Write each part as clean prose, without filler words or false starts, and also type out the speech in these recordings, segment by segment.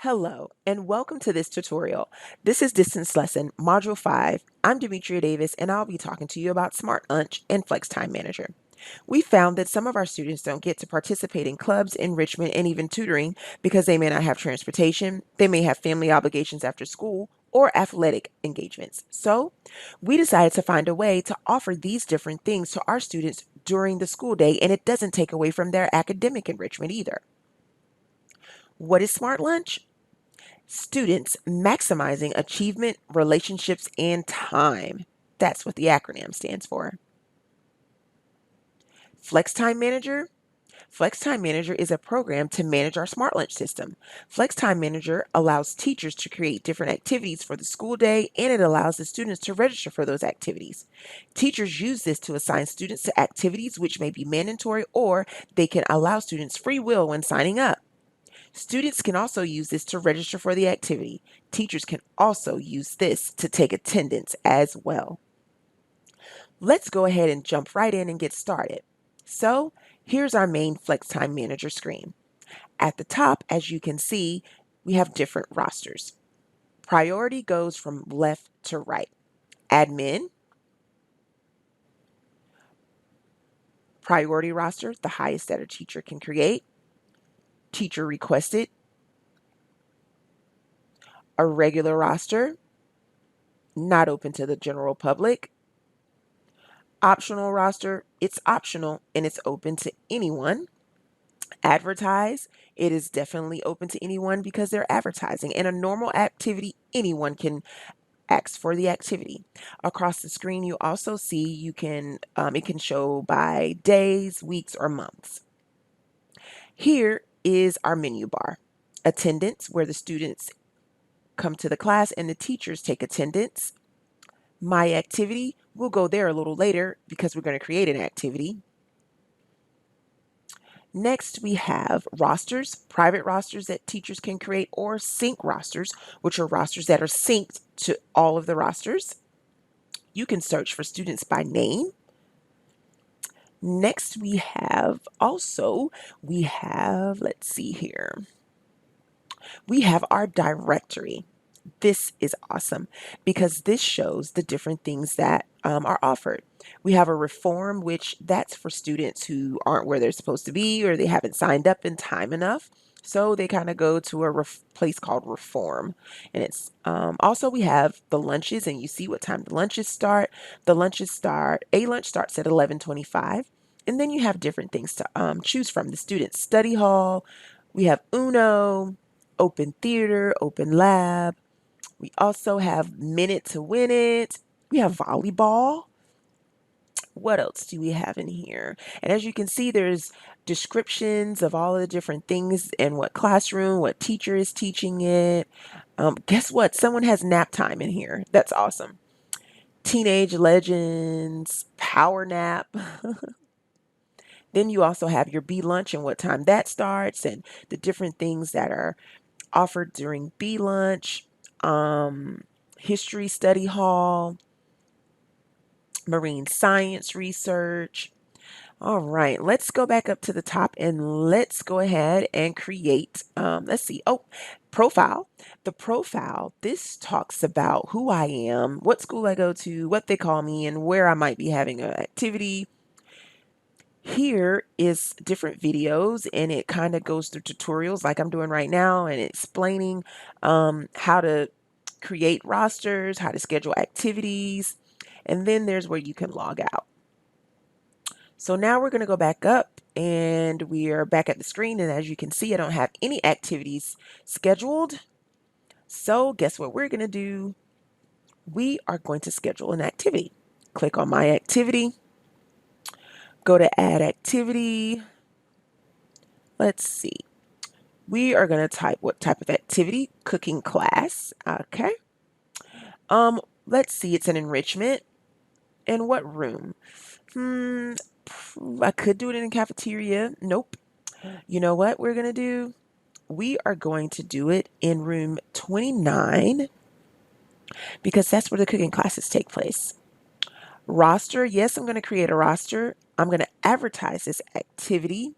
Hello, and welcome to this tutorial. This is Distance Lesson, Module 5. I'm Demetria Davis, and I'll be talking to you about Smart Lunch and FlexTime Manager. We found that some of our students don't get to participate in clubs, enrichment, and even tutoring because they may not have transportation, they may have family obligations after school, or athletic engagements. So, we decided to find a way to offer these different things to our students during the school day, and it doesn't take away from their academic enrichment either. What is Smart Lunch? Students maximizing achievement, relationships, and time. That's what the acronym stands for. FlexTime Manager. FlexTime Manager is a program to manage our Smart Lunch system. FlexTime Manager allows teachers to create different activities for the school day, and it allows the students to register for those activities. Teachers use this to assign students to activities which may be mandatory, or they can allow students free will when signing up. Students can also use this to register for the activity. Teachers can also use this to take attendance as well. Let's go ahead and jump right in and get started. So here's our main FlexTime Manager screen. At the top, as you can see, we have different rosters. Priority goes from left to right. Admin, priority roster, the highest that a teacher can create. Teacher requested, a regular roster, not open to the general public. Optional roster, it's optional and it's open to anyone. Advertise, it is definitely open to anyone because they're advertising. And a normal activity, anyone can ask for the activity. Across the screen, you also see it can show by days, weeks, or months. Here is our menu bar. Attendance, where the students come to the class and the teachers take attendance. My activity, we'll go there a little later because we're going to create an activity. Next, we have rosters, private rosters that teachers can create, or sync rosters, which are rosters that are synced to all of the rosters. You can search for students by name. Next, let's see here. We have our directory. This is awesome because this shows the different things that are offered. We have a reform, which that's for students who aren't where they're supposed to be or they haven't signed up in time enough. So they kind of go to a place called reform. And it's also we have the lunches, and you see what time the lunches start. A lunch starts at 11:25. And then you have different things to choose from. The student study hall. We have Uno, open theater, open lab. We also have Minute to Win It. We have volleyball. What else do we have in here? And as you can see, there's descriptions of all of the different things and what classroom, what teacher is teaching it. Guess what? Someone has nap time in here. That's awesome. Teenage Legends, Power Nap. Then you also have your B lunch and what time that starts and the different things that are offered during B lunch. History study hall, marine science research. All right, let's go back up to the top and let's go ahead and create, let's see, profile. The profile, this talks about who I am, what school I go to, what they call me, and where I might be having an activity. Here is different videos, and it kind of goes through tutorials like I'm doing right now and explaining how to create rosters, how to schedule activities, and then there's where you can log out. So now we're going to go back up and we are back at the screen, and as you can see, I don't have any activities scheduled. So guess what we're going to do? We are going to schedule an activity. Click on My Activity, go to Add Activity. Let's see. We are going to type what type of activity, cooking class. Okay. Let's see, it's an enrichment. In what room? I could do it in a cafeteria. Nope. You know what we're going to do? We are going to do it in room 29 because that's where the cooking classes take place. Roster. Yes, I'm going to create a roster. I'm going to advertise this activity.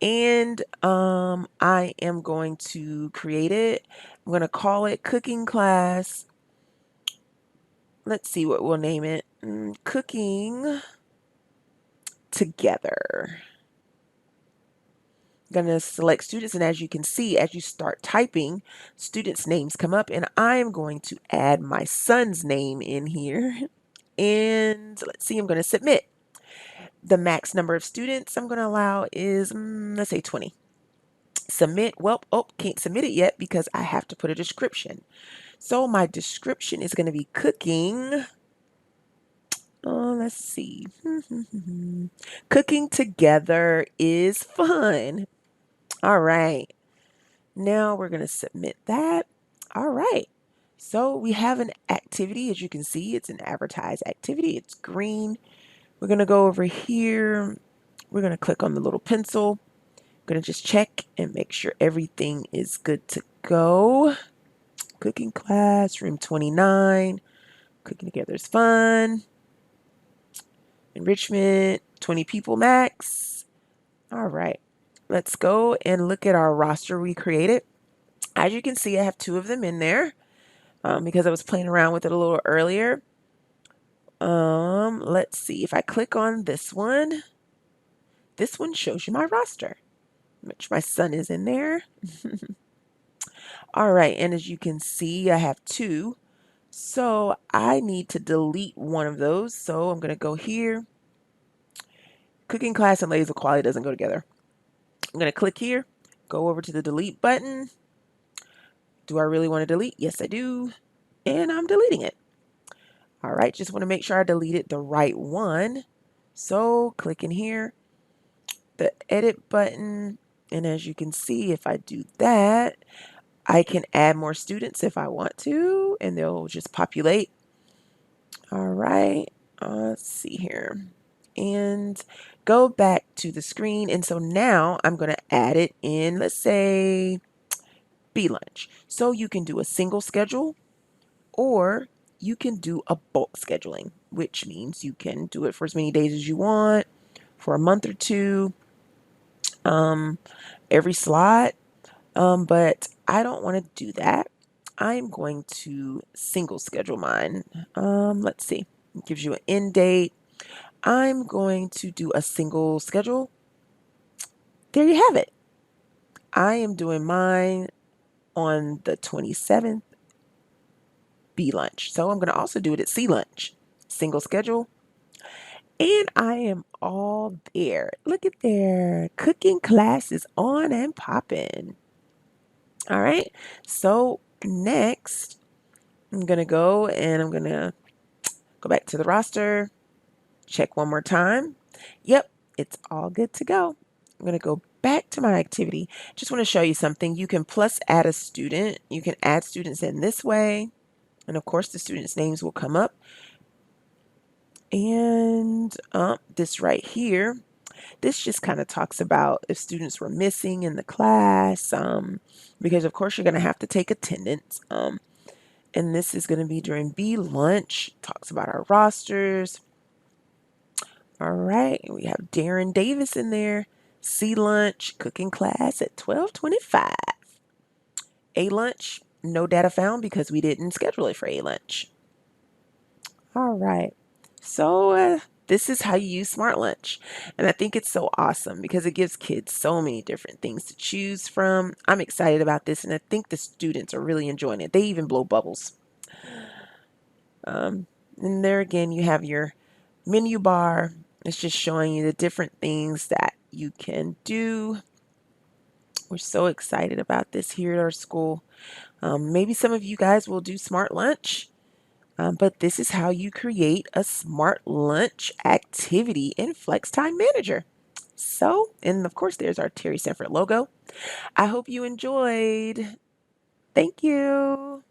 And I am going to create it. I'm going to call it cooking class. Let's see what we'll name it. Cooking together. I'm going to select students, and as you can see, as you start typing, students' names come up, and I am going to add my son's name in here. And let's see, I'm going to submit. The max number of students I'm going to allow is, let's say 20. Submit. Well, oh, can't submit it yet because I have to put a description. So my description is going to be cooking. Let's see. Cooking together is fun. All right. Now we're going to submit that. All right. So we have an activity. As you can see, it's an advertised activity. It's green. We're going to go over here. We're going to click on the little pencil. I'm going to just check and make sure everything is good to go. Cooking class, room 29. Cooking together is fun. Enrichment, 20 people max. All right. Let's go and look at our roster we created. As you can see, I have 2 of them in there because I was playing around with it a little earlier. Let's see. If I click on this one shows you my roster, which my son is in there. All right, and as you can see, I have 2. So I need to delete one of those. So I'm going to go here. Cooking class and laser quality doesn't go together. I'm going to click here, go over to the delete button. Do I really want to delete? Yes, I do. And I'm deleting it. All right, just want to make sure I deleted the right one. So click in here, the edit button. And as you can see, if I do that, I can add more students if I want to, and they'll just populate. All right, let's see here. And go back to the screen. And so now I'm going to add it in, let's say, B lunch. So you can do a single schedule or you can do a bulk scheduling, which means you can do it for as many days as you want, for a month or 2, every slot. But I don't want to do that. I'm going to single schedule mine. Let's see. It gives you an end date. I'm going to do a single schedule. There you have it. I am doing mine on the 27th, B lunch. So I'm going to also do it at C lunch. Single schedule. And I am all there. Look at there. Cooking class is on and popping. All right. So next, I'm going to go and I'm going to go back to the roster. Check one more time. Yep, it's all good to go. I'm going to go back to my activity. Just want to show you something. You can plus add a student. You can add students in this way. And of course, the students' names will come up. And this right here, this just kind of talks about if students were missing in the class, because of course you're going to have to take attendance. And this is going to be during B lunch. Talks about our rosters. All right, we have Darren Davis in there. C lunch, cooking class at 12:25. A lunch, no data found because we didn't schedule it for A lunch. All right, so this is how you use Smart Lunch. And I think it's so awesome because it gives kids so many different things to choose from. I'm excited about this, and I think the students are really enjoying it. They even blow bubbles. And there again, you have your menu bar. It's just showing you the different things that you can do. We're so excited about this here at our school. Maybe some of you guys will do Smart Lunch, but this is how you create a Smart Lunch activity in FlexTime Manager. So, and of course, there's our Terry Sanford logo. I hope you enjoyed. Thank you.